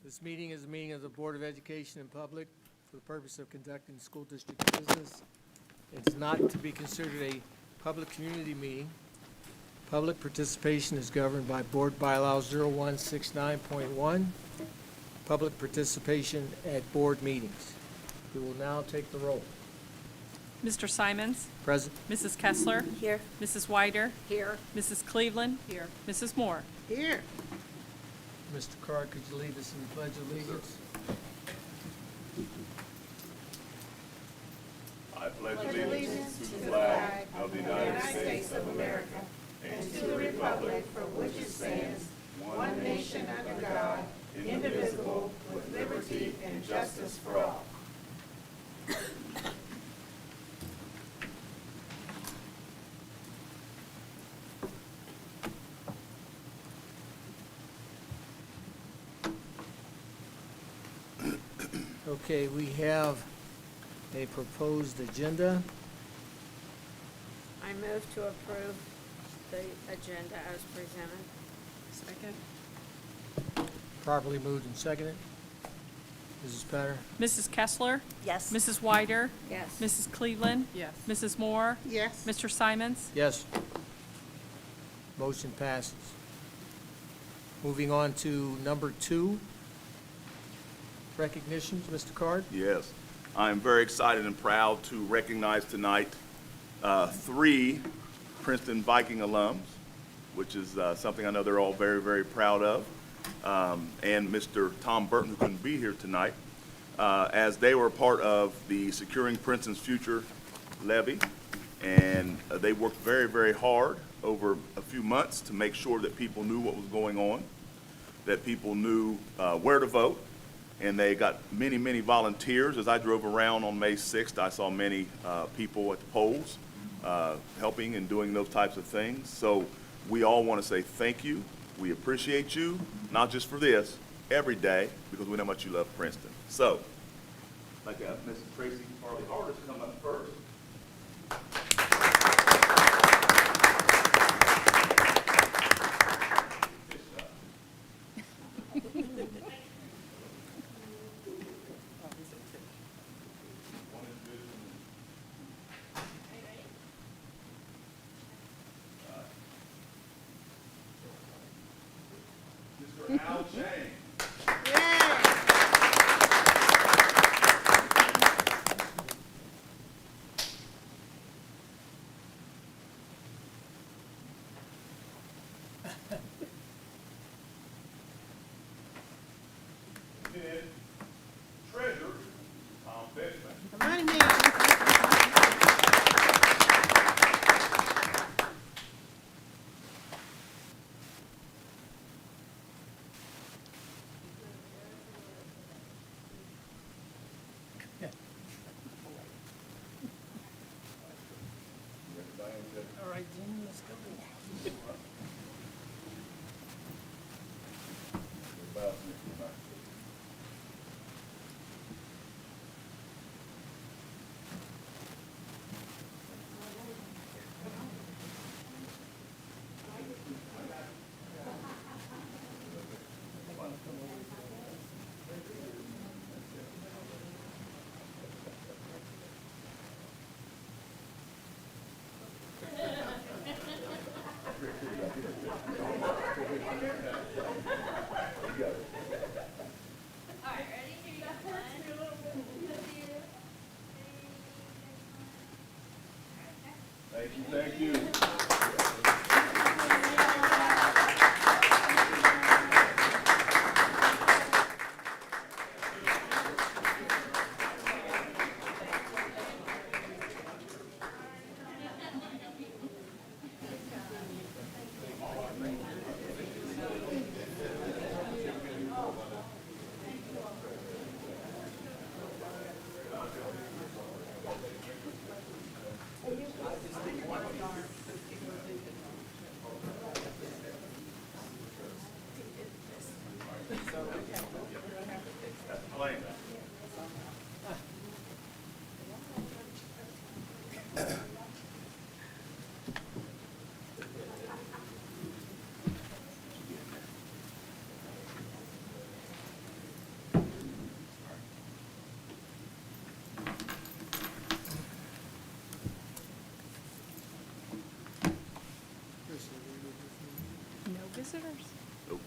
This meeting is a meeting of the Board of Education in public for the purpose of conducting school district business. It's not to be considered a public community meeting. Public participation is governed by Board Bylaw 0169.1, public participation at board meetings. We will now take the roll. Mr. Simons? Present. Mrs. Kessler? Here. Mrs. Wider? Here. Mrs. Cleveland? Here. Mrs. Moore? Here. Mr. Card, could you lead us in the Pledge of Allegiance? I pledge allegiance to the flag of the United States of America and to the republic for which it stands, one nation under God, indivisible, with liberty and justice for all. Okay, we have a proposed agenda. I move to approve the agenda as presented. Second. Properly moved and seconded. Mrs. Patter? Mrs. Kessler? Yes. Mrs. Wider? Yes. Mrs. Cleveland? Yes. Mrs. Moore? Yes. Mr. Simons? Yes. Motion passes. Moving on to number 2. Recognitions, Mr. Card? Yes, I am very excited and proud to recognize tonight 3 Princeton Viking alums, which is something I know they're all very, very proud of, and Mr. Tom Burton, who couldn't be here tonight, as they were part of the Securing Princeton's Future levy, and they worked very, very hard over a few months to make sure that people knew what was going on, that people knew where to vote, and they got many, many volunteers. As I drove around on May 6th, I saw many people at the polls helping and doing those types of things. So we all want to say thank you. We appreciate you, not just for this, every day, because we know how much you love Princeton. So I'd like to have Mrs. Tracy Farley-Hardis come up first. Mr. Al James. Then Treasurer Tom Fishman. All right, Jimmy, let's go. Thank you. visitors? Nope.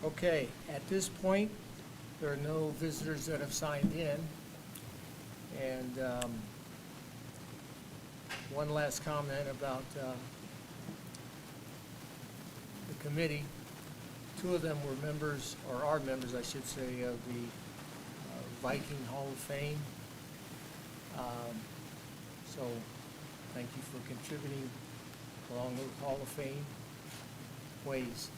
Okay, at this point, there are no visitors that have signed in. And one last comment about the committee. Two of them were members, or are members, I should say, of the Viking Hall of Fame. So thank you for contributing along those Hall of Fame ways.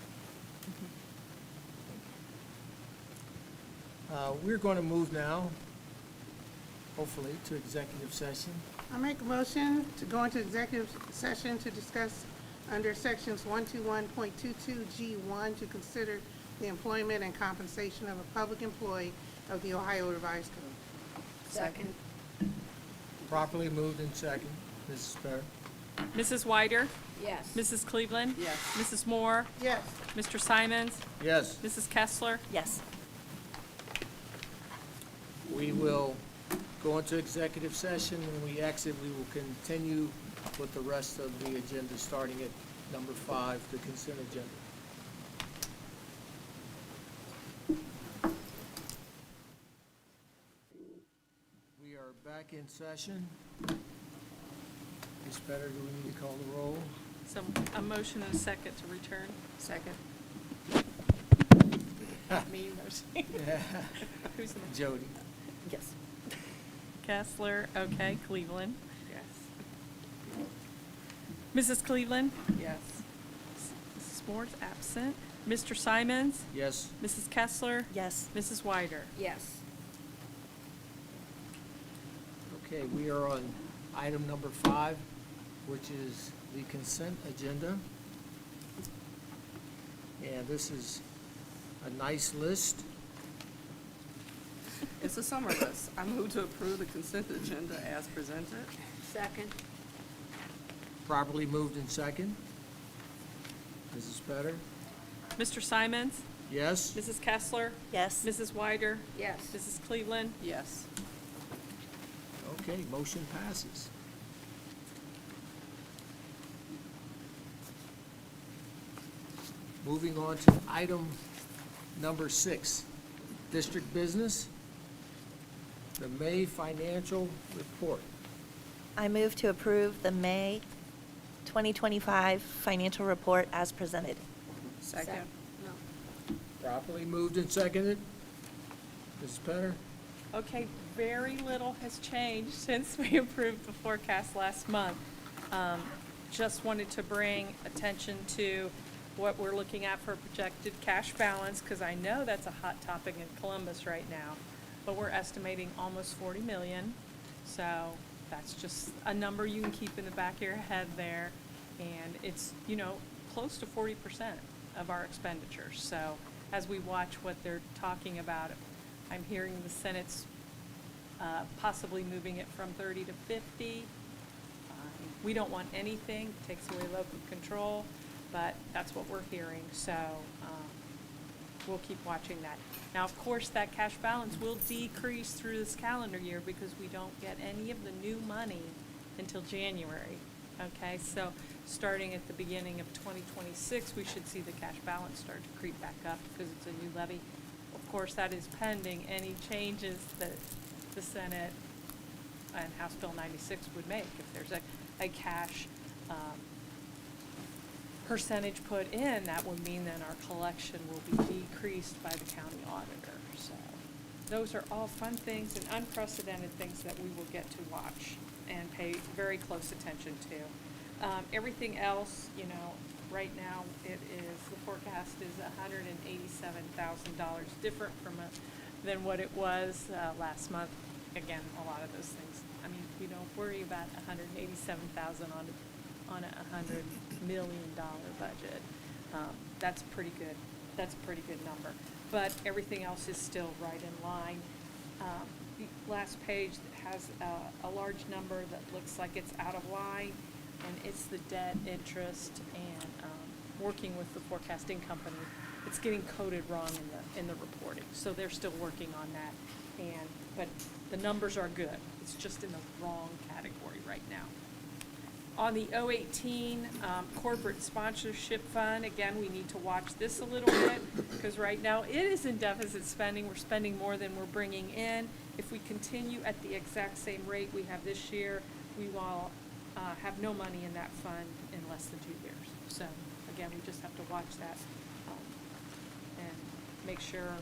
We're going to move now, hopefully, to executive session. I make a motion to go into executive session to discuss under sections 121.22G1 to consider the employment and compensation of a public employee of the Ohio Revised Code. Second. Properly moved in second. Mrs. Sparrow? Mrs. Wyder? Yes. Mrs. Cleveland? Yes. Mrs. Moore? Yes. Mr. Simons? Yes. Mrs. Kessler? Yes. We will go into executive session. When we exit, we will continue with the rest of the agenda, starting at number 5, the consent agenda. We are back in session. Ms. Better, do we need to call the roll? So a motion and a second to return. Second. Me motion. Who's the Jody? Yes. Kessler? Okay. Cleveland? Yes. Mrs. Cleveland? Yes. Mrs. Moore's absent. Mr. Simons? Yes. Mrs. Kessler? Yes. Mrs. Wyder? Yes. Okay, we are on item number 5, which is the consent agenda. And this is a nice list. It's a summer list. I move to approve the consent agenda as presented. Second. Properly moved in second. Mrs. Better? Mr. Simons? Yes? Mrs. Kessler? Yes. Mrs. Wyder? Yes. Mrs. Cleveland? Yes. Okay, motion passes. Moving on to item number 6, district business, the May financial report. I move to approve the May 2025 financial report as presented. Second. No. Properly moved and seconded. Mrs. Penner? Okay, very little has changed since we approved the forecast last month. Just wanted to bring attention to what we're looking at for projected cash balance, because I know that's a hot topic in Columbus right now. But we're estimating almost 40 million, so that's just a number you can keep in the back of your head there. And it's, you know, close to 40% of our expenditures. So as we watch what they're talking about, I'm hearing the Senate's possibly moving it from 30 to 50. We don't want anything, it takes away local control, but that's what we're hearing, so we'll keep watching that. Now, of course, that cash balance will decrease through this calendar year because we don't get any of the new money until January, okay? So starting at the beginning of 2026, we should see the cash balance start to creep back up because it's a new levy. Of course, that is pending any changes that the Senate and House Bill 96 would make. If there's a cash percentage put in, that would mean then our collection will be decreased by the county auditor. So those are all fun things and unprecedented things that we will get to watch and pay very close attention to. Everything else, you know, right now it is, the forecast is $187,000 different than what it was last month. Again, a lot of those things. I mean, we don't worry about $187,000 on a $100 million budget. That's pretty good. That's a pretty good number. But everything else is still right in line. The last page has a large number that looks like it's out of line, and it's the debt interest and working with the forecasting company. It's getting coded wrong in the reporting, so they're still working on that. But the numbers are good. It's just in the wrong category right now. On the 018 corporate sponsorship fund, again, we need to watch this a little bit, because right now it is in deficit spending. We're spending more than we're bringing in. If we continue at the exact same rate we have this year, we will have no money in that fund in less than 2 years. So, again, we just have to watch that and make sure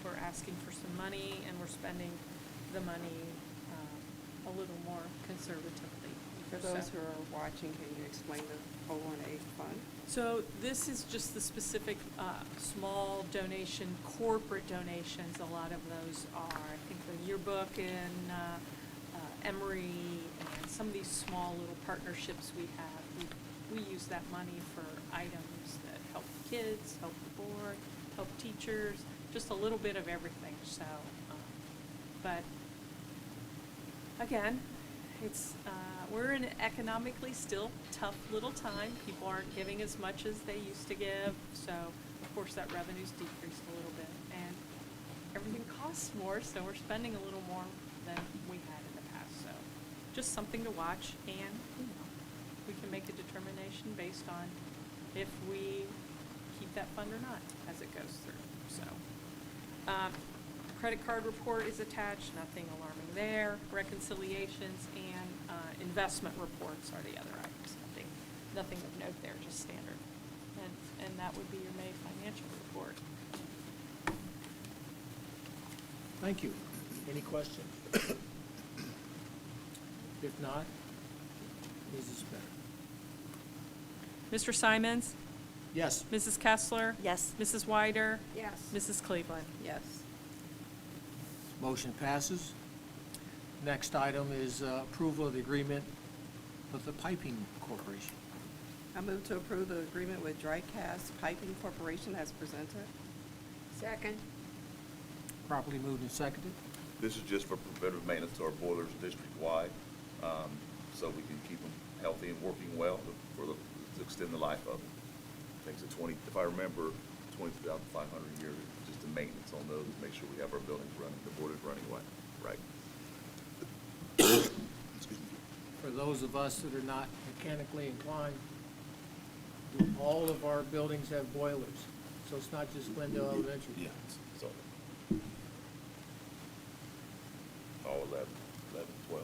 we're asking for some money and we're spending the money a little more conservatively. For those who are watching, can you explain the 018 fund? So this is just the specific small donation, corporate donations. A lot of those are, I think, the yearbook in Emory and some of these small little partnerships we have. We use that money for items that help kids, help the board, help teachers, just a little bit of everything. So, but again, it's we're in an economically still tough little time. People aren't giving as much as they used to give, so of course that revenue's decreased a little bit, and everything costs more, so we're spending a little more than we had in the past. So, just something to watch, and we can make a determination based on if we keep that fund or not as it goes through. So. Credit card report is attached, nothing alarming there. Reconciliations and investment reports are the other items. Nothing of note there, just standard. And that would be your May financial report. Thank you. Any questions? If not, Mrs. Better. Mr. Simons? Yes. Mrs. Kessler? Yes. Mrs. Wyder? Yes. Mrs. Cleveland? Yes. Motion passes. Next item is approval of the agreement with the Piping Corporation. I move to approve the agreement with Dry-Cast Piping Corporation as presented. Second. Properly moved and seconded. This is just for preventative maintenance to our boilers district-wide, so we can keep them healthy and working well to extend the life of them. I think it's if I remember, 22,500 a year, just the maintenance on those, make sure we have our buildings running, the boilers running right. Excuse me. For those of us that are not mechanically inclined, all of our buildings have boilers, so it's not just Glendale Elementary. Yeah, so, all 11, 12.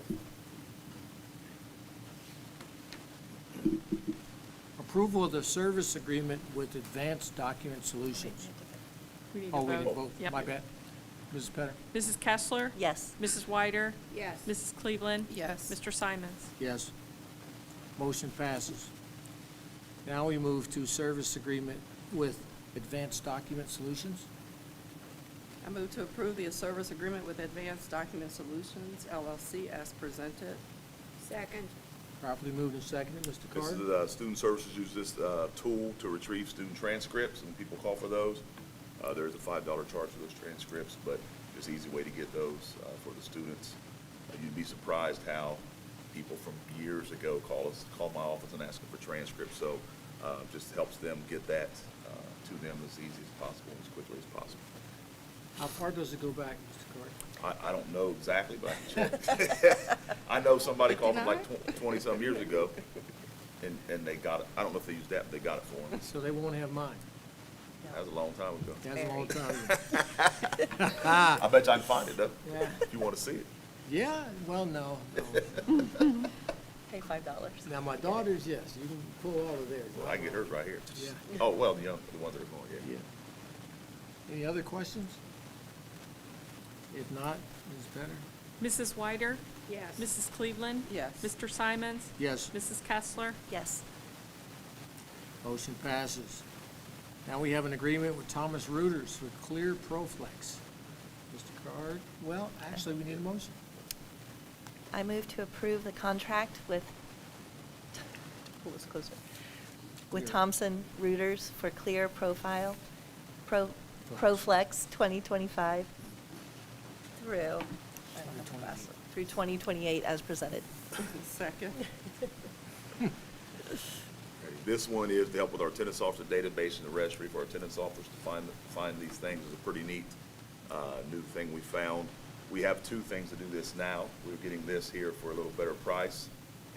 Approval of the service agreement with Advanced Document Solutions. We need Oh, to we didn't vote. vote. Yep. My bad. Mrs. Petter? Mrs. Kessler? Yes. Mrs. Wyder? Yes. Mrs. Cleveland? Yes. Mr. Simons? Yes. Motion passes. Now we move to service agreement with Advanced Document Solutions. I move to approve the service agreement with Advanced Document Solutions LLC as presented. Second. Properly moved and seconded. Mr. This Card? is, student services use this tool to retrieve student transcripts, and people call for those. There is a $5 charge for those transcripts, but it's an easy way to get those for the students. You'd be surprised how people from years ago call my office and ask them for transcripts, so just helps them get that to them as easy as possible, as quickly as possible. How far does it go back, Mr. Card? I don't know exactly, but I can check. I know somebody called them like 20-some years ago, and they got it. I don't know if they used that, but they got it for them. So they won't have mine. That was a long time ago. That's a long time ago. I bet you I can find it, though, Yeah. if you want to see it. Yeah, well, no. Pay $5. Now, my daughters, yes, you can pull all of theirs. Well, I can get hers right here. Yeah. Oh, well, the ones that are going, yeah. Yeah. Any other questions? If not, Ms. Better? Mrs. Wyder? Yes. Mrs. Cleveland? Yes. Mr. Simons? Yes. Mrs. Kessler? Yes. Motion passes. Now we have an agreement with Thomas Reuters for Clear Proflex. Mr. Card, well, actually, we need a motion. I move to approve the contract with, who was closer? With Clear. Thomson Reuters for Clear Profile, Flex. Proflex 2025 through, I don't have the last one, through 2028 as presented. Second. Okay, this one is to help with our attendance officer database and the registry for our attendance officers to find these things. It's a pretty neat new thing we found. We have two things to do this now. We're getting this here for a little better price,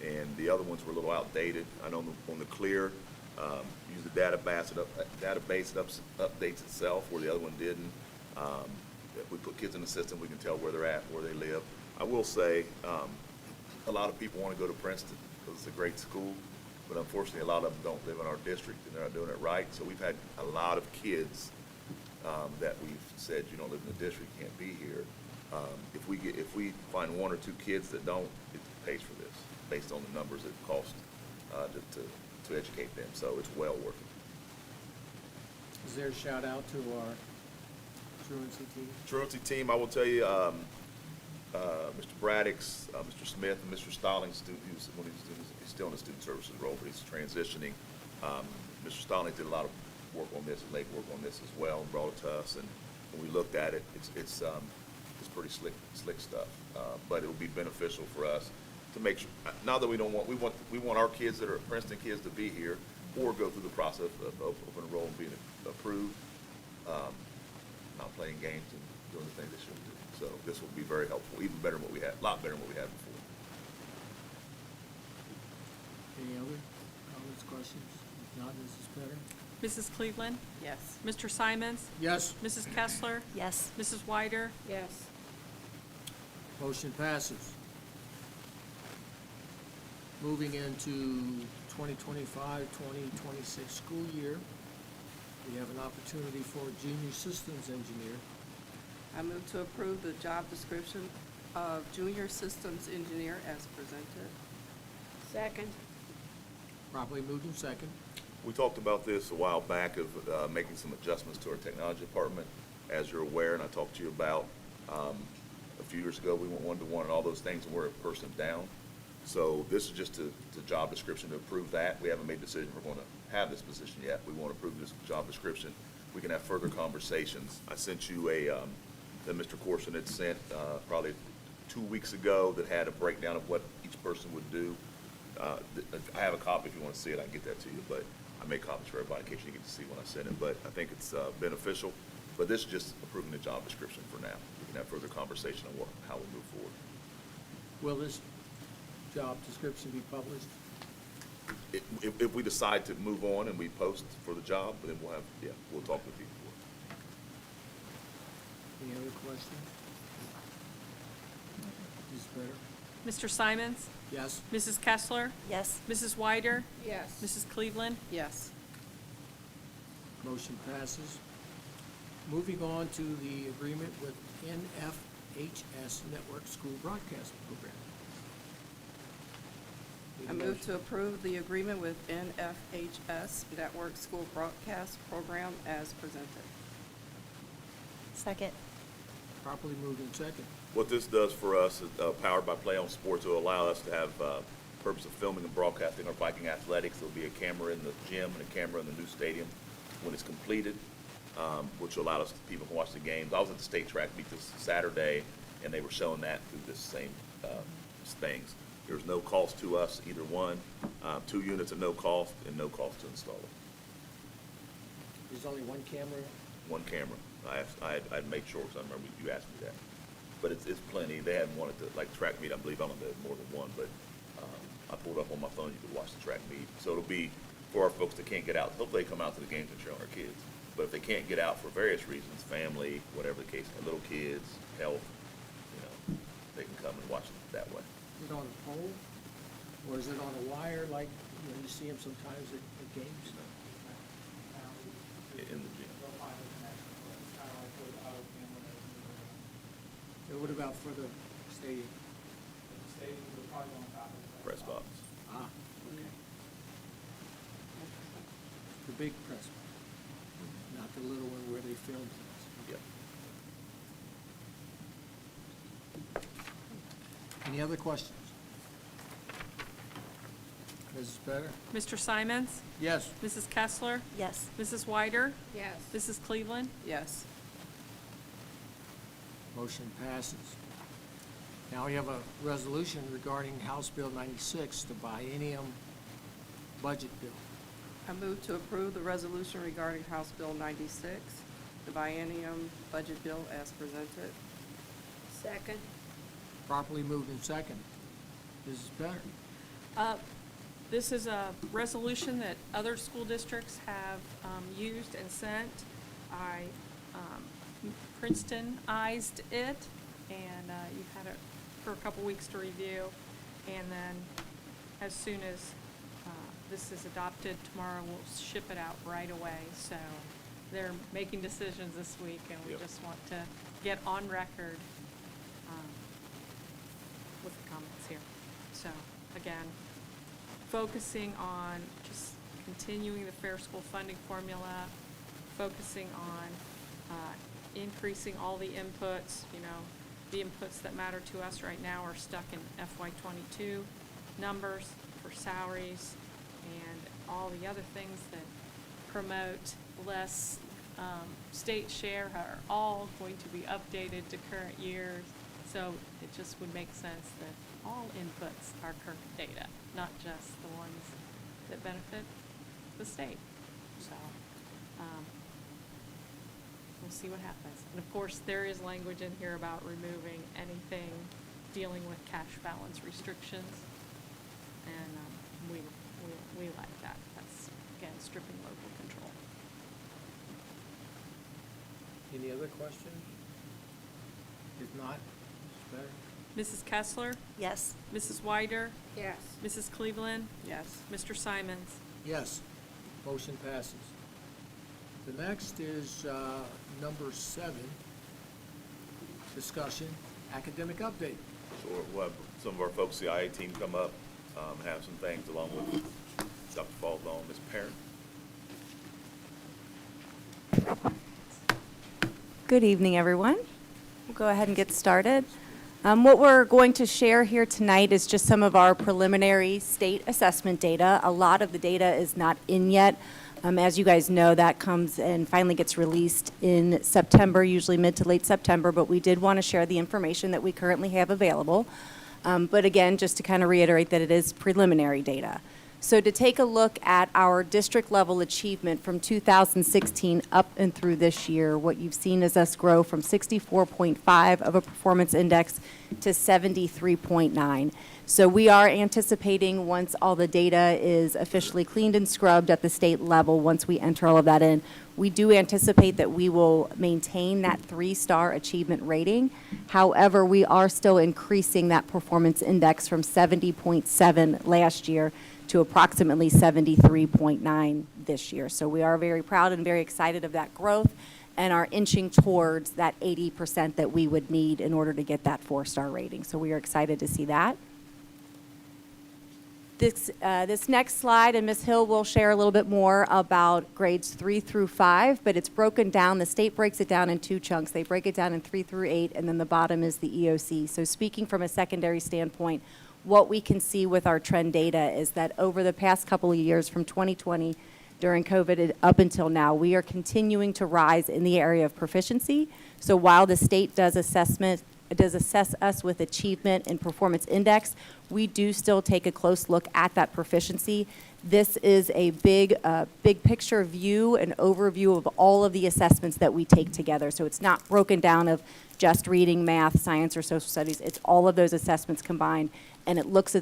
and the other ones were a little outdated. I know on the Clear, use the database, it updates itself, where the other one didn't. If we put kids in the system, we can tell where they're at, where they live. I will say, a lot of people want to go to Princeton because it's a great school, but unfortunately, a lot of them don't live in our district and they're not doing it right. So we've had a lot of kids that we've said, you don't live in the district, you can't be here. If we find one or two kids that don't, it pays for this, based on the numbers it costs to educate them. So it's well worth it. Is there a shout out to our truancy team? Truancy team, I will tell you, Mr. Braddock's, Mr. Smith, and Mr. Stallings, he's still in the student services role, but he's transitioning. Mr. Stallings did a lot of work on this, and legwork on this as well, and brought it to us. And when we looked at it, it's pretty slick stuff. But it'll be beneficial for us to make sure. Now that we want our kids that are Princeton kids to be here, or go through the process of open enroll and being approved, not playing games and doing the things they should do. So this will be very helpful, even better than what we had, a lot better than what we had before. Any other comments, questions? If not, Mrs. Better? Mrs. Cleveland? Yes. Mr. Simons? Yes. Mrs. Kessler? Yes. Mrs. Wyder? Yes. Motion passes. Moving into 2025-2026 school year, we have an opportunity for a junior systems engineer. I move to approve the job description of junior systems engineer as presented. Second. Properly moved in second. We talked about this a while back of making some adjustments to our technology department. As you're aware, and I talked to you about, a few years ago, we went one-to-one and all those things, and we're a person down. So this is just a job description to approve that. We haven't made a decision we're going to have this position yet. We want to approve this job description. We can have further conversations. I sent you that Mr. Corson had sent probably 2 weeks ago that had a breakdown of what each person would do. I have a copy if you want to see it. I can get that to you, but I made copies for everybody in case you didn't get to see when I sent it. But I think it's beneficial. But this is just approving the job description for now. We can have further conversation on how we move forward. Will this job description be published? If we decide to move on and we post for the job, then we'll talk with you. Any other questions? Mrs. Better? Mr. Simons? Yes. Mrs. Kessler? Yes. Mrs. Wyder? Yes. Mrs. Cleveland? Yes. Motion passes. Moving on to the agreement with NFHS Network School Broadcast Program. I move to approve the agreement with NFHS Network School Broadcast Program as presented. Second. Properly moved in second. What this does for us is powered by Play on Sports. It will allow us to have purpose of filming and broadcasting our Viking athletics. There'll be a camera in the gym and a camera in the new stadium when it's completed, which will allow us, people can watch the games. I was at the state track meet this Saturday, and they were showing that through this same things. There's no cost to us, either one. 2 units at no cost and no cost to install it. There's only one camera. One camera. I'd make sure, because I remember you asked me that. But it's plenty. They hadn't wanted to, like track meet, I believe, I don't know if they had more than one, but I pulled up on my phone, you could watch the track meet. So it'll be for our folks that can't get out. Hopefully they come out to the games and cheer on our kids. But if they can't get out for various reasons, family, whatever the case, little kids, health, they can come and watch it that way. Is it on a pole? Or is it on a wire like, you see them sometimes at games? In the gym. And what about for the stadium? Press box. Ah, okay. The big press box, not the little one where they film things. Yep. Any other questions? Mrs. Better? Mr. Simons? Yes. Mrs. Kessler? Yes. Mrs. Wyder? Yes. Mrs. Cleveland? Yes. Motion passes. Now we have a resolution regarding House Bill 96, the biennium budget bill. I move to approve the resolution regarding House Bill 96, the biennium budget bill as presented. Second. Properly moved in second. Mrs. Better? This is a resolution that other school districts have used and sent. I Princetonized it, and you've had it for a couple weeks to review. And then as soon as this is adopted tomorrow, we'll ship it out right away. So they're making decisions this week, and we Yep. just want to get on record with the comments here. So again, focusing on just continuing the fair school funding formula, focusing on increasing all the inputs. You know, the inputs that matter to us right now are stuck in FY22 numbers for salaries, and all the other things that promote less state share are all going to be updated to current years. So it just would make sense that all inputs are current data, not just the ones that benefit the state. So we'll see what happens. And of course, there is language in here about removing anything dealing with cash balance restrictions. And we like that. That's, again, stripping local control. Any other questions? If not, Mrs. Better? Mrs. Kessler, Yes. Mrs. Wyder, Yes. Mrs. Cleveland, Yes. Mr. Simons. Yes. Motion passes. The next is number 7, discussion, academic update. Sure, we'll have some of our folks, the IA team, come up, have some things along with Dr. Faulkner, Ms. Parent. Good evening, everyone. We'll go ahead and get started. What we're going to share here tonight is just some of our preliminary state assessment data. A lot of the data is not in yet. As you guys know, that comes and finally gets released in September, usually mid to late September, but we did want to share the information that we currently have available. But again, just to kind of reiterate that it is preliminary data. So to take a look at our district level achievement from 2016 up and through this year, what you've seen is us grow from 64.5 of a performance index to 73.9. So we are anticipating, once all the data is officially cleaned and scrubbed at the state level, once we enter all of that in, we do anticipate that we will maintain that 3-star achievement rating. However, we are still increasing that performance index from 70.7 last year to approximately 73.9 this year. So we are very proud and very excited of that growth and are inching towards that 80% that we would need in order to get that 4-star rating. So we are excited to see that. This next slide, and Ms. Hill will share a little bit more about grades 3 through 5, but it's broken down. The state breaks it down in 2 chunks. They break it down in 3 through 8, and then the bottom is the EOC. So speaking from a secondary standpoint, what we can see with our trend data is that over the past couple of years, from 2020 during COVID up until now, we are continuing to rise in the area of proficiency. So while the state does assess us with achievement and performance index, we do still take a close look at that proficiency. This is a big picture view, an overview of all of the assessments that we take together. So it's not broken down of just reading, math, science, or social studies. It's all of those assessments combined, and it looks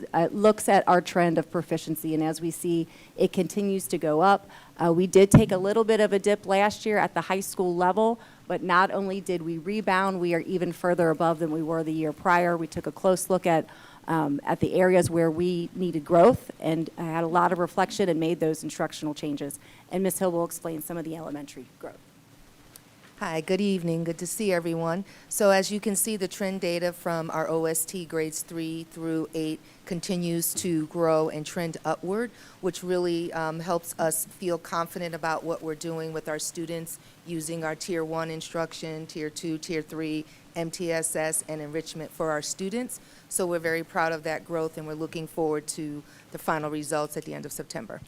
at our trend of proficiency. And as we see, it continues to go up. We did take a little bit of a dip last year at the high school level, but not only did we rebound, we are even further above than we were the year prior. We took a close look at the areas where we needed growth and had a lot of reflection and made those instructional changes. And Ms. Hill will explain some of the elementary growth. Hi, good evening. Good to see everyone. So as you can see, the trend data from our OST grades 3 through 8 continues to grow and trend upward, which really helps us feel confident about what we're doing with our students using our Tier 1 instruction, Tier 2, Tier 3, MTSS, and enrichment for our students. So we're very proud of that growth, and we're looking forward to the final results at the end of September.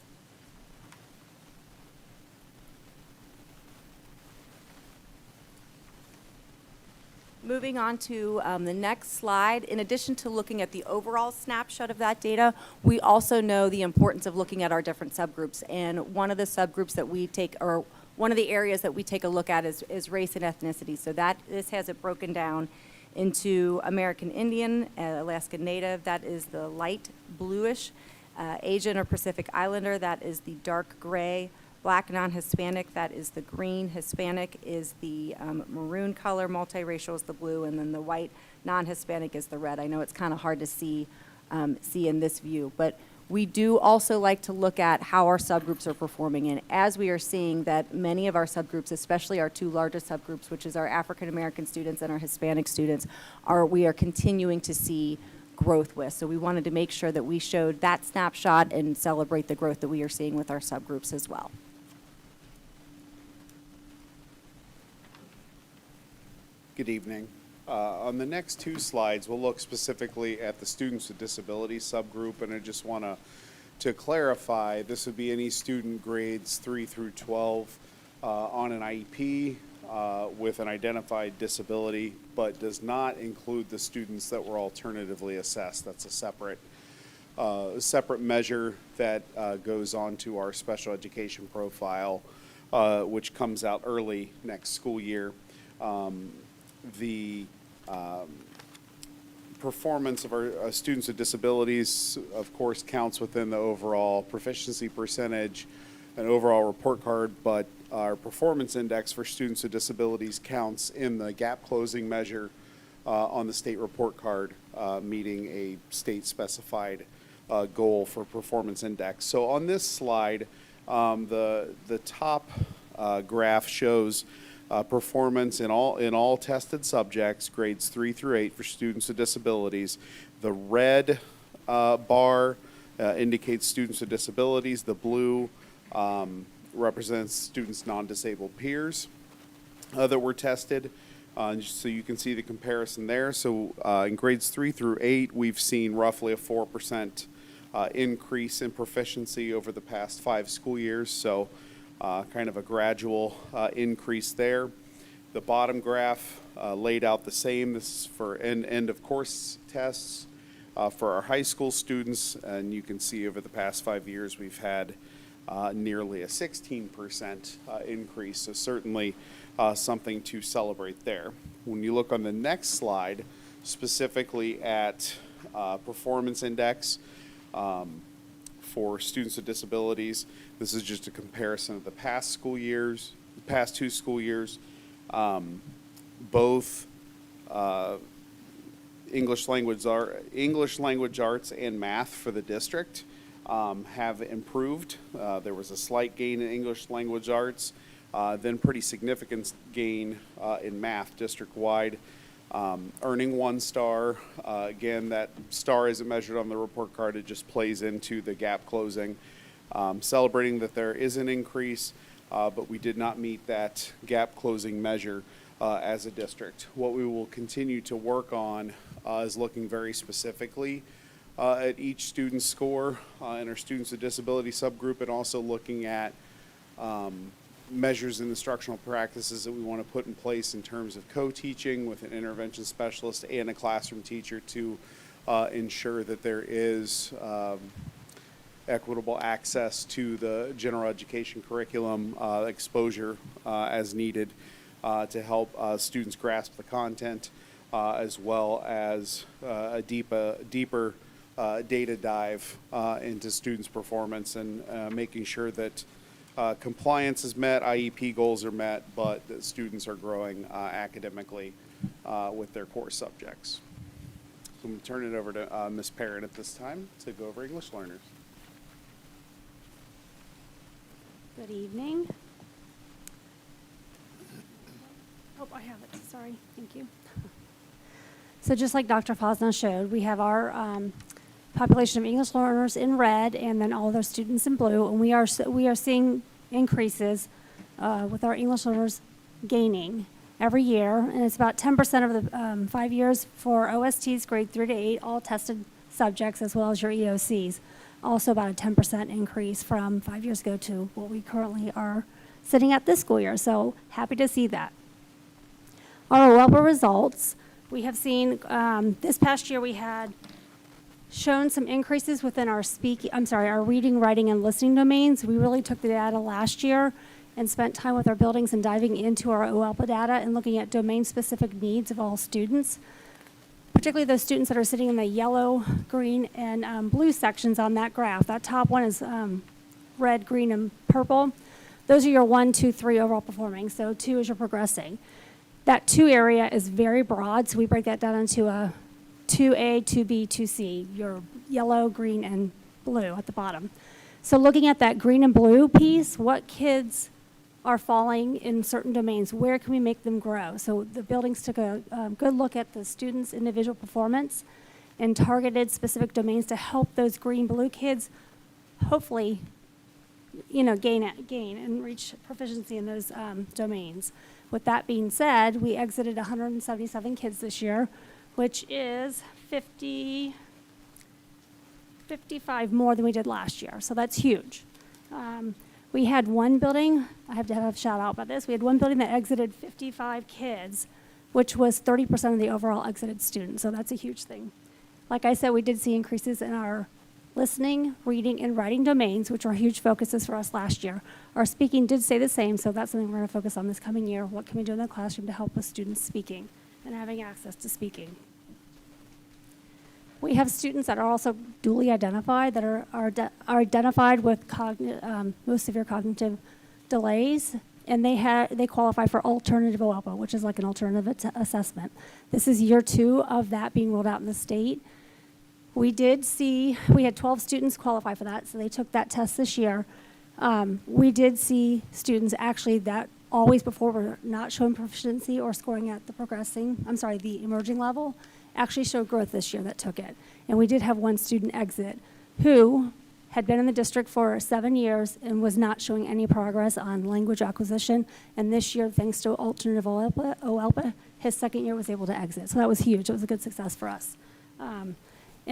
Moving on to the next slide, in addition to looking at the overall snapshot of that data, we also know the importance of looking at our different subgroups. And one of the subgroups that we take, or one of the areas that we take a look at is race and ethnicity. So this has it broken down into American Indian, Alaska Native, that is the light bluish, Asian or Pacific Islander, that is the dark gray. Black non-Hispanic, that is the green. Hispanic is the maroon color. Multiracial is the blue, and then the white non-Hispanic is the red. I know it's kind of hard to see in this view, but we do also like to look at how our subgroups are performing. And as we are seeing that many of our subgroups, especially our two largest subgroups, which is our African American students and our Hispanic students, we are continuing to see growth with. So we wanted to make sure that we showed that snapshot and celebrate the growth that we are seeing with our subgroups as well. Good evening. On the next two slides, we'll look specifically at the students with disabilities subgroup, and I just want to clarify, this would be any student grades 3 through 12 on an IEP with an identified disability, but does not include the students that were alternatively assessed. That's a separate measure that goes onto our special education profile, which comes out early next school year. The performance of our students with disabilities, of course, counts within the overall proficiency percentage and overall report card, but our performance index for students with disabilities counts in the gap closing measure on the state report card, meeting a state-specified goal for performance index. So on this slide, the top graph shows performance in all tested subjects, grades 3 through 8 for students with disabilities. The red bar indicates students with disabilities. The blue represents students' non-disabled peers that were tested. So you can see the comparison there. So in grades 3 through 8, we've seen roughly a 4% increase in proficiency over the past 5 school years. So kind of a gradual increase there. The bottom graph laid out the same. This is for end of course tests for our high school students, and you can see over the past 5 years we've had nearly a 16% increase. So certainly something to celebrate there. When you look on the next slide, specifically at performance index, for students with disabilities, this is just a comparison of the past 2 school years. Both English language arts and math for the district have improved. There was a slight gain in English language arts, then pretty significant gain in math district-wide. Earning 1 star, again, that star isn't measured on the report card, it just plays into the gap closing. Celebrating that there is an increase, but we did not meet that gap closing measure as a district. What we will continue to work on is looking very specifically at each student's score in our students with disability subgroup, and also looking at measures and instructional practices that we want to put in place in terms of co-teaching with an intervention specialist and a classroom teacher to ensure that there is equitable access to the general education curriculum exposure as needed to help students grasp the content, as well as a deeper data dive into students' performance and making sure that compliance is met, IEP goals are met, but that students are growing academically with their core subjects. So I'm going to turn it over to Ms. Parent at this time to go over English learners. Good evening. Oh, I have it. Sorry. Thank you. So just like Dr. Fosna showed, we have our population of English learners in red, and then all of their students in blue, and we are seeing increases with our English learners gaining every year, and it's about 10% of the 5 years for OSTs, grade 3 to 8, all tested subjects, as well as your EOCs. Also about a 10% increase from 5 years ago to what we currently are sitting at this school year. So happy to see that. Our OELPA results, we have seen this past year we had shown some increases within our our reading, writing, and listening domains. We really took the data last year and spent time with our buildings and diving into our OELPA data and looking at domain-specific needs of all students. particularly those students that are sitting in the yellow, green, and blue sections on that graph. That top one is red, green, and purple. Those are your 1, 2, 3 overall performing. So 2 is your progressing. That 2 area is very broad, so we break that down into a 2A, 2B, 2C, your yellow, green, and blue at the bottom. So looking at that green and blue piece, what kids are falling in certain domains? Where can we make them grow? So the buildings took a good look at the students' individual performance and targeted specific domains to help those green, blue kids hopefully, gain and reach proficiency in those domains. With that being said, we exited 177 kids this year, which is 55 more than we did last year. So that's huge. We had one building, I have to have a shout out about this, we had one building that exited 55 kids, which was 30% of the overall exited students. So that's a huge thing. Like I said, we did see increases in our listening, reading, and writing domains, which were huge focuses for us last year. Our speaking did stay the same, so that's something we're going to focus on this coming year. What can we do in the classroom to help with students speaking and having access to speaking? We have students that are also dually identified, that are identified with most severe cognitive delays, and they qualify for alternative OALPA, which is like an alternative assessment. This is year 2 of that being rolled out in the state. We had 12 students qualify for that, so they took that test this year. We did see students actually that always before were not showing proficiency or scoring at the emerging level, actually showed growth this year that took it. And we did have one student exit who had been in the district for 7 years and was not showing any progress on language acquisition. And this year, thanks to alternative OALPA, his second year was able to exit. So that was huge. It was a good success for us. And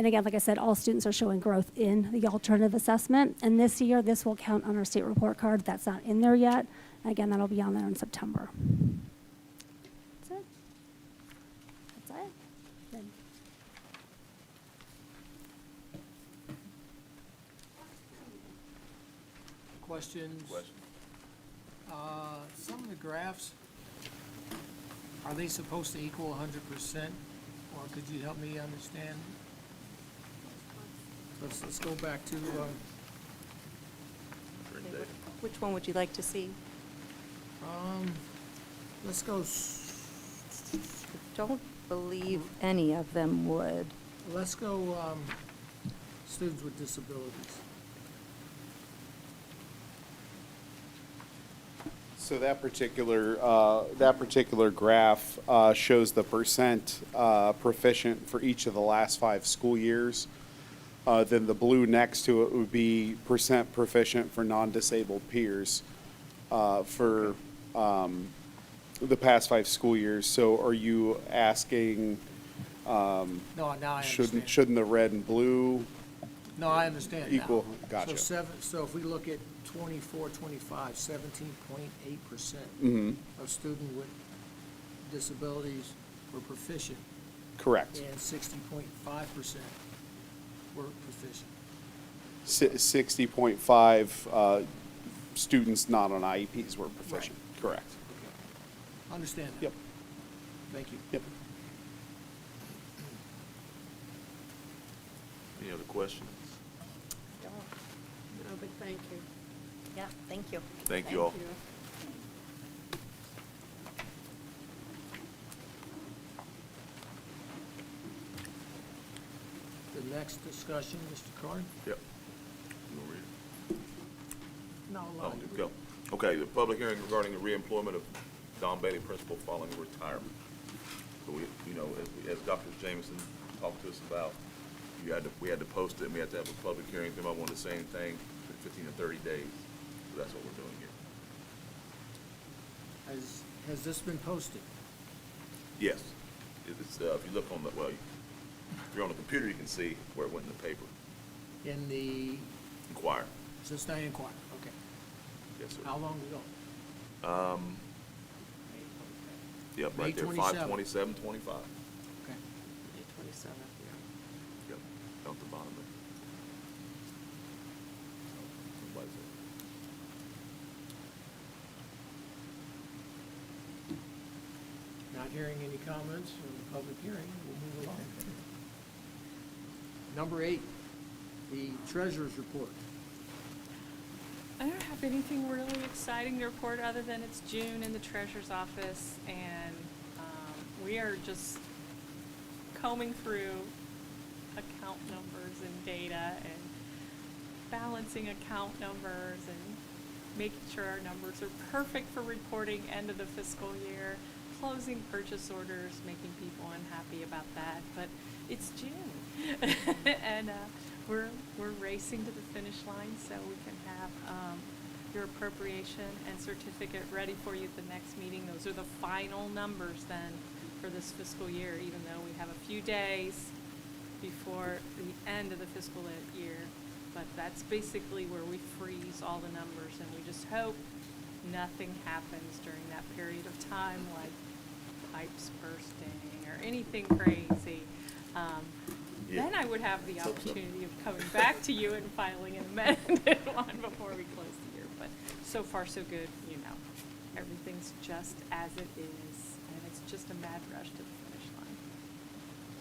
again, like I said, all students are showing growth in the alternative assessment. And this year, this will count on our state report card. That's not in there yet. Again, that'll be on there in September. That's it. That's it. Then. Questions? Some of the graphs, are they supposed to equal 100%? Or could you help me understand? Let's go back to, Which one would you like to see? let's go, Don't believe any of them would. let's go, students with disabilities. So that particular graph shows the percent proficient for each of the last 5 school years. Then the blue next to it would be percent proficient for non-disabled peers for the past 5 school years. So are you asking, No, now I understand. shouldn't the red and blue No, I understand now. equal? Gotcha. So if we look at 24, 25, 17.8% Mhm. of students with disabilities were proficient, Correct. and 60.5% were proficient. 60.5 students not on IEPs were proficient. Correct. Understand that? Yep. Thank you. Yep. Any other questions? No, but thank you. Yeah, thank you. Thank you all. Thank you. The next discussion, Mr. Carter? Yep. You wanna read it? No, Oh, go. Okay, the public hearing regarding the reemployment of Don Bailey, principal, following retirement. So as Dr. Jameson talked to us about, we had to post it, and we had to have a public hearing. If anybody wanted to say anything, 15 to 30 days. So that's what we're doing here. Has this been posted? Yes. It's, if you look on if you're on the computer, you can see where it went in the paper. In the Inquire. Cincinnati Enquirer, okay. Yes, sir. How long ago? Yep, May right there, 27. 5/27/25. Okay. May 27th, yeah. Yep, down at the bottom there. Somebody's there. Not hearing any comments from the public hearing, we'll move along. Number 8, the treasurer's report. I don't have anything really exciting to report other than it's June in the treasurer's office, and we are just combing through account numbers and data and balancing account numbers and making sure our numbers are perfect for reporting end of the fiscal year, closing purchase orders, making people unhappy about that, but it's June. And we're racing to the finish line so we can have your appropriation and certificate ready for you at the next meeting. Those are the final numbers then for this fiscal year, even though we have a few days before the end of the fiscal year. But that's basically where we freeze all the numbers, and we just hope nothing happens during that period of time, like pipes bursting or anything crazy. Then I would have the opportunity of coming back to you and filing an amended one before we close the year. But so far, so good, you know. Everything's just as it is, and it's just a mad rush to the finish line.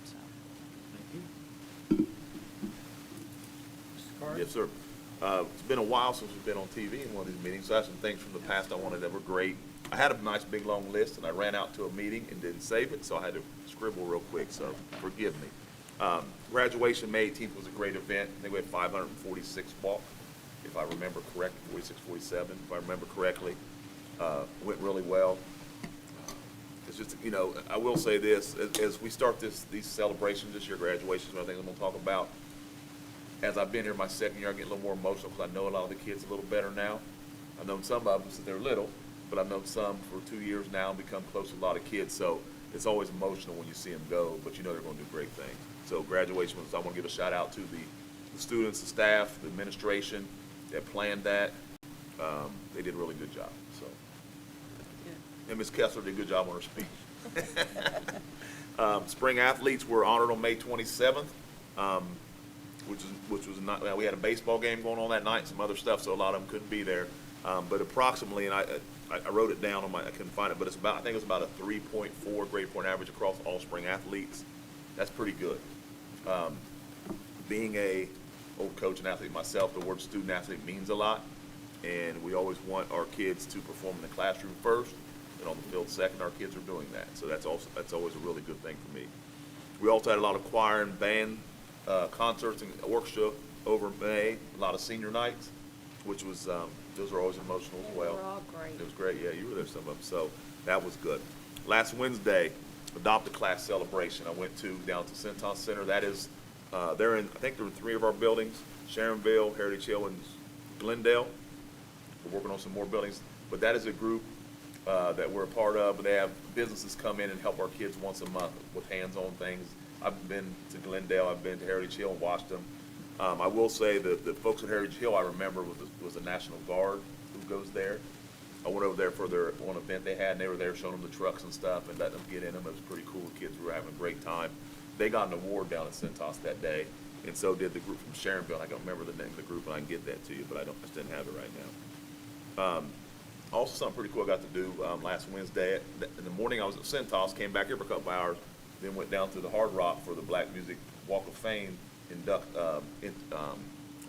So. Thank you. Mr. Carr? Yes, sir. It's been a while since we've been on TV in one of these meetings, so I have some things from the past I wanted that were great. I had a nice big long list, and I ran out to a meeting and didn't save it, so I had to scribble real quick, so forgive me. Graduation, May 18th, was a great event. I think we had 546 walk, if I remember correctly, 46, 47, if I remember correctly. Went really well. It's just, you know, I will say this, as we start these celebrations this year, graduations, and other things I'm going to talk about, as I've been here my second year, I get a little more emotional because I know a lot of the kids a little better now. I've known some of them since they were little, but I've known some for 2 years now and become close to a lot of kids. So it's always emotional when you see them go, but you know they're going to do great things. So graduation was, I want to give a shout out to the students, the staff, the administration that planned that. They did a really good job. So, and Ms. Kessler did a good job on her speech. Spring athletes were honored on May 27th. Which was not, well, we had a baseball game going on that night, some other stuff, so a lot of them couldn't be there. But approximately, and I wrote it down on I couldn't find it, but it's about, I think it's about a 3.4 grade point average across all spring athletes. That's pretty good. Being a old coach and athlete myself, the word student athlete means a lot, and we always want our kids to perform in the classroom first, and on the field second. Our kids are doing that, so that's always a really good thing for me. We also had a lot of choir and band concerts and orchestra over May, a lot of senior nights, which was, those are always emotional as well. They were all great. It was great, yeah, you were there, some of them, so that was good. Last Wednesday, Adopt a Class celebration. I went down to Centos Center. That is, I think they're in 3 of our buildings, Sharonville, Heritage Hill, and Glendale. We're working on some more buildings, but that is a group that we're a part of. They have businesses come in and help our kids once a month with hands-on things. I've been to Glendale, I've been to Heritage Hill and watched them. I will say that the folks at Heritage Hill, I remember, was the National Guard who goes there. I went over there for their one event they had, and they were there showing them the trucks and stuff and letting them get in them. It was pretty cool. The kids were having a great time. They got an award down at Centos that day, and so did the group from Sharonville. I don't remember the name of the group, and I can get that to you, but I just didn't have it right now. Also, something pretty cool I got to do last Wednesday. In the morning, I was at Centos, came back here for a couple hours, then went down to the Hard Rock for the Black Music Walk of Fame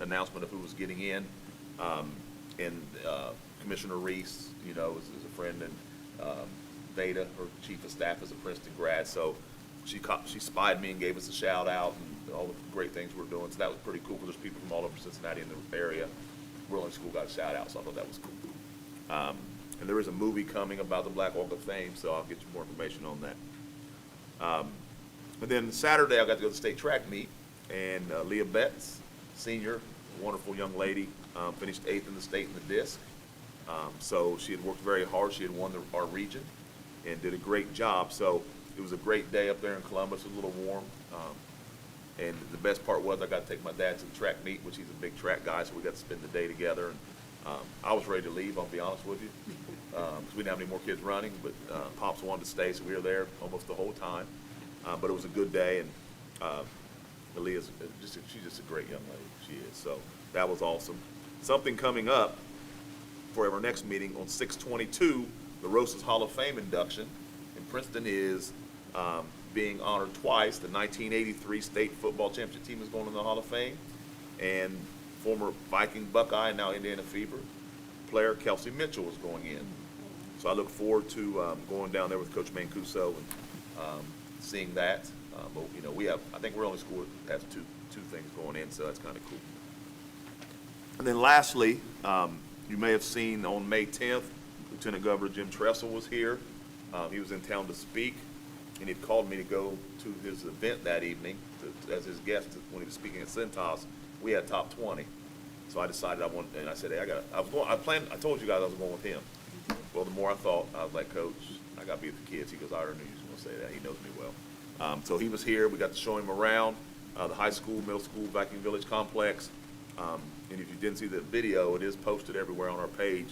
announcement of who was getting in. Commissioner Reese, you know, is a friend, and Veda, her chief of staff, is a Princeton grad, so she spied me and gave us a shout out and all the great things we're doing. So that was pretty cool because there's people from all over Cincinnati in the area. Whirling School got a shout out, so I thought that was cool. And there is a movie coming about the Black Walk of Fame, so I'll get you more information on that. And then Saturday, I got to go to the state track meet, and Leah Betts, senior, wonderful young lady, finished 8th in the state in the disc. So she had worked very hard. She had won our region and did a great job. So it was a great day up there in Columbus. It was a little warm. And the best part was I got to take my dad to the track meet, which he's a big track guy, so we got to spend the day together. And I was ready to leave, I'll be honest with you, because we didn't have any more kids running, but Pops wanted to stay, so we were there almost the whole time. But it was a good day, and Leah's she's just a great young lady. She is. So that was awesome. Something coming up for our next meeting on 6/22, the Rosas Hall of Fame induction in Princeton is being honored twice. The 1983 state football championship team is going in the Hall of Fame, and former Viking Buckeye and now Indiana Fever player Kelsey Mitchell is going in. So I look forward to going down there with Coach Mancuso and seeing that. But you know, I think we're the only school that has two things going in, so that's kind of cool. And then lastly, you may have seen on May 10th, Lieutenant Governor Jim Tressel was here. He was in town to speak, and he'd called me to go to his event that evening as his guest when he was speaking at Cintas. We had top 20. So I decided and I said, hey, I told you guys I was going with him. Well, the more I thought, I was like, Coach, I got to be with the kids. He goes, I already knew you was going to say that. He knows me well. So he was here. We got to show him around the high school, middle school, Viking Village complex. And if you didn't see the video, it is posted everywhere on our page.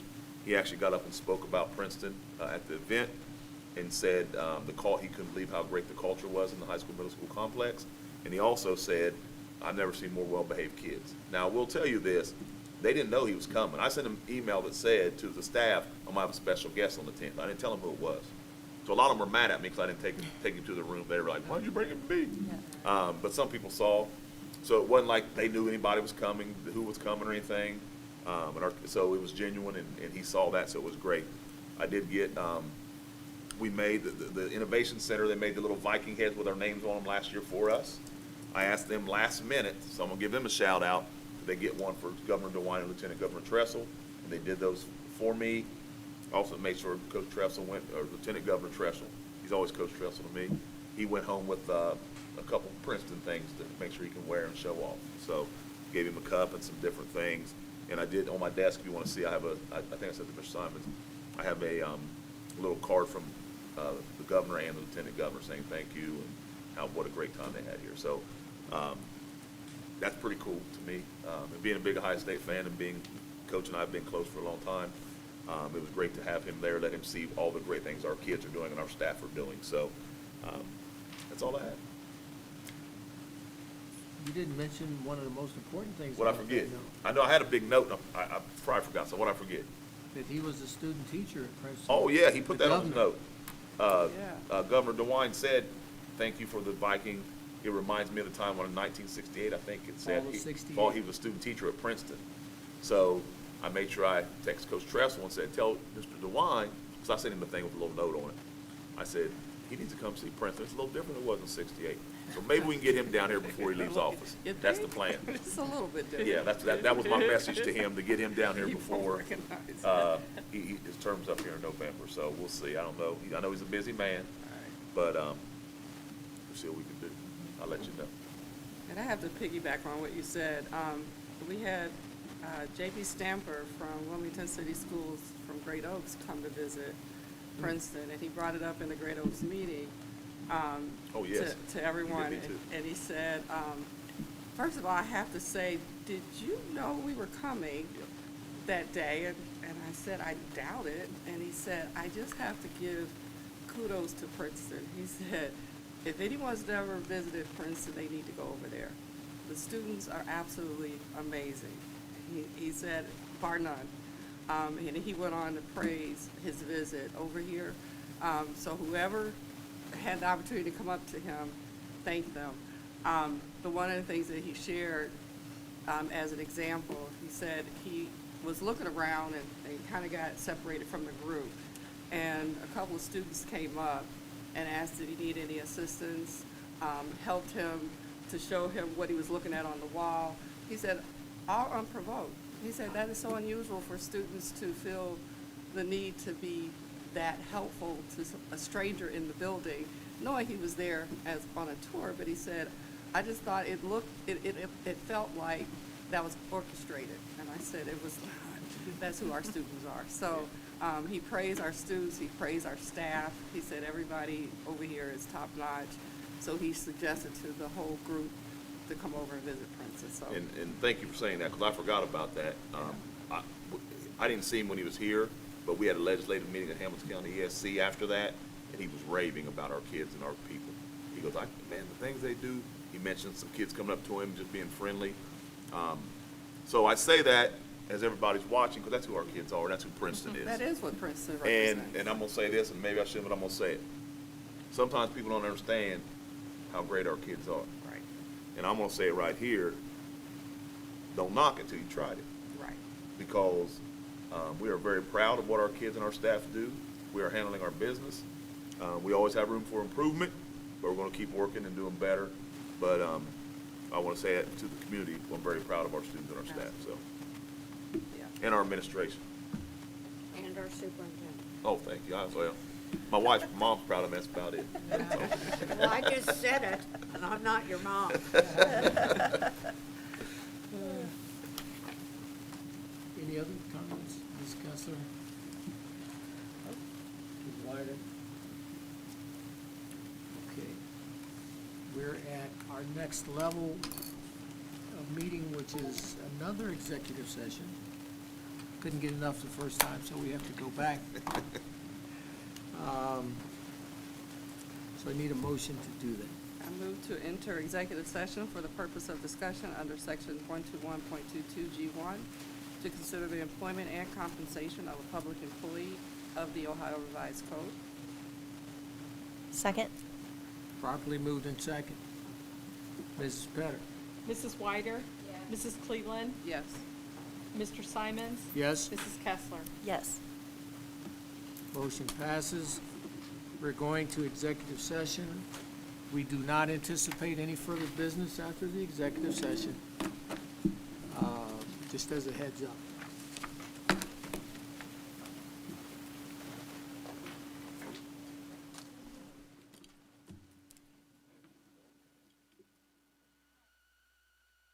He actually got up and spoke about Princeton at the event and said he couldn't believe how great the culture was in the high school, middle school complex. And he also said, I've never seen more well-behaved kids. Now, I will tell you this. They didn't know he was coming. I sent him an email that said to the staff, I'm going to have a special guest on the 10th. I didn't tell him who it was. So a lot of them were mad at me because I didn't take him to the room. They were like, why'd you bring him to me? But some people saw. So it wasn't like they knew anybody was coming, who was coming or anything. So it was genuine, and he saw that, so it was great. I did get, we made the Innovation Center, they made the little Viking heads with our names on them last year for us. I asked them last minute, so I'm going to give them a shout out. They get one for Governor DeWine and Lieutenant Governor Tressel, and they did those for me. Also made sure Coach Tressel or Lieutenant Governor Tressel, he's always Coach Tressel to me, he went home with a couple Princeton things to make sure he can wear and show off. So gave him a cup and some different things. And I did, on my desk, if you want to see, I think I said to Mr. Simons, I have a little card from the governor and the lieutenant governor saying thank you and what a great time they had here. So that's pretty cool to me. And being a big Ohio State fan and Coach and I have been close for a long time, it was great to have him there, let him see all the great things our kids are doing and our staff are doing. So that's all I had. You didn't mention one of the most important things. What I about forget? that note, I know I had a big note, and I probably forgot, so what I forget? that he was a student teacher at Princeton. Oh, yeah, he put that on the governor. note. Governor DeWine said, thank you for the Viking. It reminds me of the time when in 1968, I think it said, Fall of 68. he was a student teacher at Princeton. So I made sure I texted Coach Tressel and said, tell Mr. DeWine, because I sent him a thing with a little note on it. I said, he needs to come see Princeton. It's a little different than it was in 68. So maybe we can get him down here before he leaves office. That's the plan. It's a little bit different. Yeah, that was my message to him, to get him down here He won't before recognize his term's up here in November. So we'll see. I don't know. I know he's a busy man, but we'll see what we can do. I'll let you know. And I have to piggyback on what you said. We had J.P. Stamper from Wilmington City Schools from Great Oaks come to visit Princeton, and he brought it up in the Great Oaks meeting Oh, yes. to everyone. He did me too. And he said, first of all, I have to say, did you know we were coming that day? And I said, I doubt it. And he said, I just have to give kudos to Princeton. He said, if anyone's never visited Princeton, they need to go over there. The students are absolutely amazing. He said, bar none. And he went on to praise his visit over here. So whoever had the opportunity to come up to him, thank them. But one of the things that he shared as an example, he said he was looking around and kind of got separated from the group. And a couple of students came up and asked if he needed any assistance, helped him to show him what he was looking at on the wall. He said, all unprovoked. He said that is so unusual for students to feel the need to be that helpful to a stranger in the building, knowing he was there as on a tour. But he said, I just thought it felt like that was orchestrated. And I said, it was not. That's who our students are. So he praised our students, he praised our staff. He said everybody over here is top notch. So he suggested to the whole group to come over and visit Princeton. So. And thank you for saying that, because I forgot about that. I didn't see him when he was here, but we had a legislative meeting at Hamilton County ESC after that, and he was raving about our kids and our people. He goes, man, the things they do. He mentioned some kids coming up to him, just being friendly. So I say that as everybody's watching, because that's who our kids are, and that's who Princeton is. That is what Princeton represents. And I'm going to say this, and maybe I shouldn't, but I'm going to say it. sometimes people don't understand how great our kids are. Right, And I'm gonna say it right here, don't knock it till you tried it. right. Because we are very proud of what our kids and our staff do. We are handling our business. We always have room for improvement, but we're gonna keep working and doing better. But I wanna say it to the community, I'm very proud of our students and our staff, so, Yeah. and our administration. And our superintendent. Oh, thank you. Well, my wife's mom's proud of me, that's about it. Well, I just said it, and I'm not your mom. Any other comments, Ms. Kessler? Ms. Ryder? Okay. We're at our next level of meeting, which is another executive session. Couldn't get enough the first time, so we have to go back. So I need a motion to do that. I move to enter executive session for the purpose of discussion under section 121.22G1 to consider the employment and compensation of a public employee of the Ohio Revised Code. Second? Properly moved in second. Mrs. Petter? Mrs. Wyder? Mrs. Cleveland? Yes. Mr. Simons? Yes? Mrs. Kessler? Yes. Motion passes. We're going to executive session. We do not anticipate any further business after the executive session. Just as a heads up.